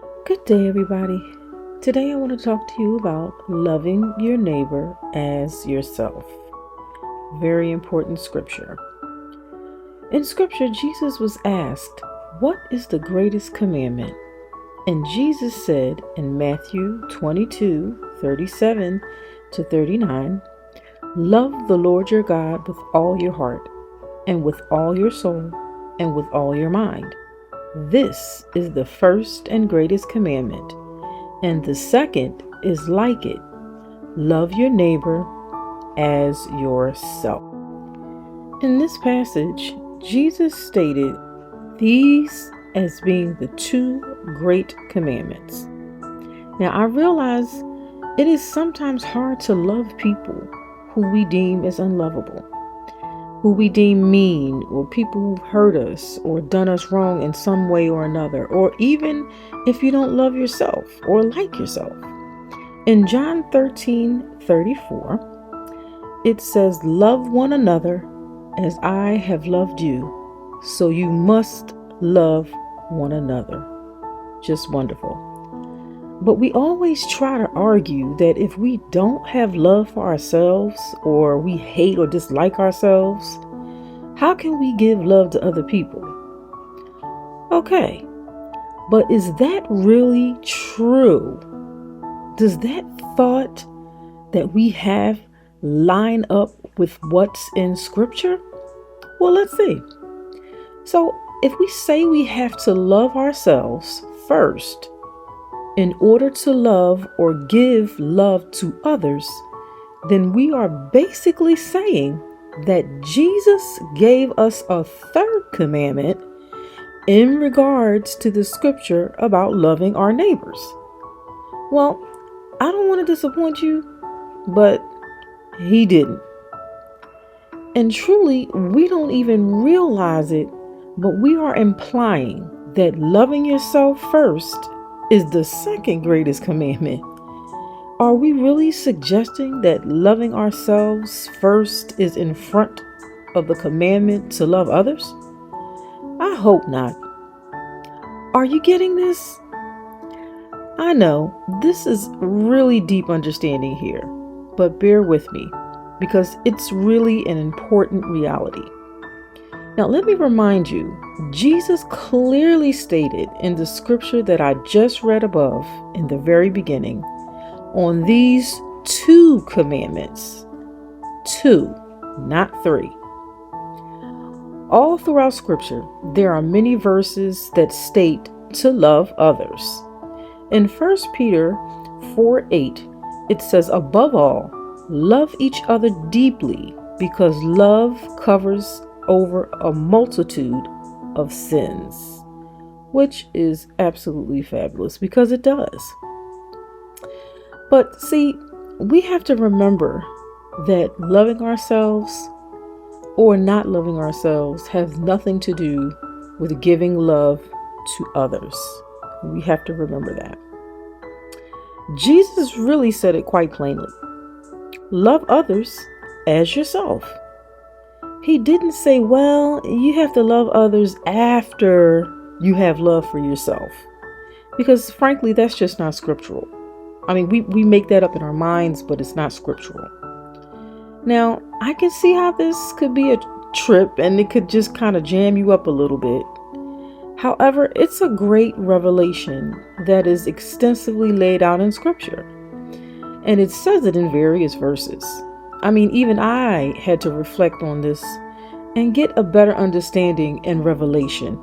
Good day, everybody. Today I want to talk to you about loving your neighbor as yourself. Very important scripture. In scripture, Jesus was asked, "What is the greatest commandment?" And Jesus said in Matthew 22:37 to 39, "Love the Lord your God with all your heart, and with all your soul, and with all your mind. This is the first and greatest commandment. And the second is like it. Love your neighbor as yourself." In this passage, Jesus stated these as being the two great commandments. Now, I realize it is sometimes hard to love people who we deem as unlovable, who we deem mean, or people who've hurt us or done us wrong in some way or another, or even if you don't love yourself or like yourself. In John 13:34, it says, "Love one another as I have loved you, so you must love one another." Just wonderful. But we always try to argue that if we don't have love for ourselves, or we hate or dislike ourselves, how can we give love to other people? Okay, but is that really true? Does that thought that we have line up with what's in scripture? Well, let's see. So, if we say we have to love ourselves first in order to love or give love to others, then we are basically saying that Jesus gave us a third commandment in regards to the scripture about loving our neighbors. Well, I don't want to disappoint you, but he didn't. And truly, we don't even realize it, but we are implying that loving yourself first is the second greatest commandment. Are we really suggesting that loving ourselves first is in front of the commandment to love others? I hope not. Are you getting this? I know this is really deep understanding here, but bear with me because it's really an important reality. Now, let me remind you, Jesus clearly stated in the scripture that I just read above in the very beginning on these two commandments. Two, not three. All throughout scripture, there are many verses that state to love others. In 1 Peter 4:8, it says, "Above all, love each other deeply, because love covers over a multitude of sins," which is absolutely fabulous because it does. But see, we have to remember that loving ourselves or not loving ourselves has nothing to do with giving love to others. We have to remember that. Jesus really said it quite plainly. Love others as yourself. He didn't say, well, you have to love others after you have love for yourself. Because frankly, that's just not scriptural. I mean, we make that up in our minds, but it's not scriptural. Now, I can see how this could be a trip and it could just kind of jam you up a little bit. However, it's a great revelation that is extensively laid out in scripture. And it says it in various verses. I mean, even I had to reflect on this and get a better understanding and revelation.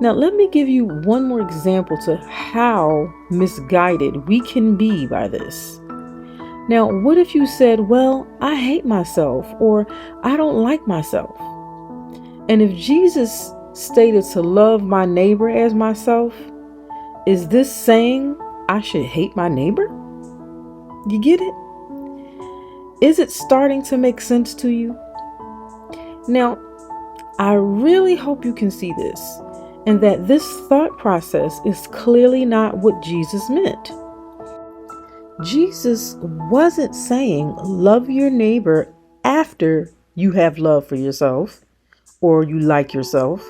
Now, let me give you one more example to how misguided we can be by this. Now, what if you said, well, I hate myself, or I don't like myself? And if Jesus stated to love my neighbor as myself, is this saying I should hate my neighbor? You get it? Is it starting to make sense to you? Now, I really hope you can see this, and that this thought process is clearly not what Jesus meant. Jesus wasn't saying love your neighbor after you have love for yourself or you like yourself.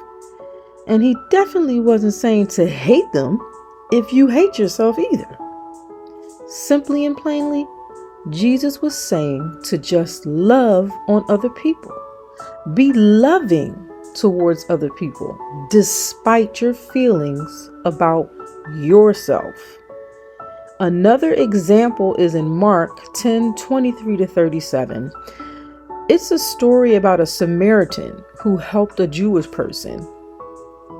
And he definitely wasn't saying to hate them if you hate yourself either. Simply and plainly, Jesus was saying to just love on other people. Be loving towards other people, despite your feelings about yourself. Another example is in Mark 10:23-37. It's a story about a Samaritan who helped a Jewish person,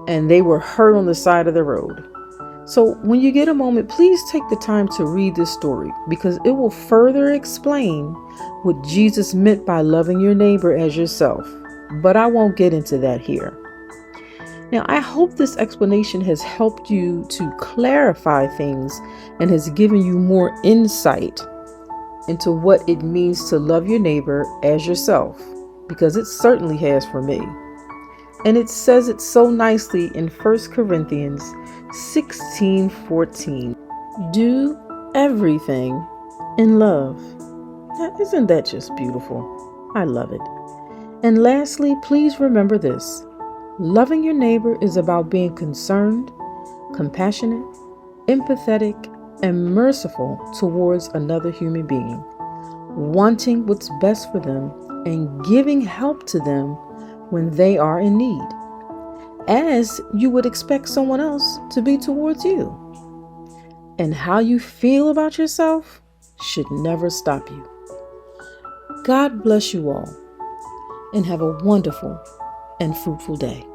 and they were hurt on the side of the road. So when you get a moment, please take the time to read this story, because it will further explain what Jesus meant by loving your neighbor as yourself. But I won't get into that here. Now, I hope this explanation has helped you to clarify things and has given you more insight into what it means to love your neighbor as yourself, because it certainly has for me. And it says it so nicely in 1 Corinthians 16:14. Do everything in love. Now, isn't that just beautiful? I love it. And lastly, please remember this. Loving your neighbor is about being concerned, compassionate, empathetic, and merciful towards another human being, wanting what's best for them and giving help to them when they are in need, as you would expect someone else to be towards you. And how you feel about yourself should never stop you. God bless you all, and have a wonderful and fruitful day.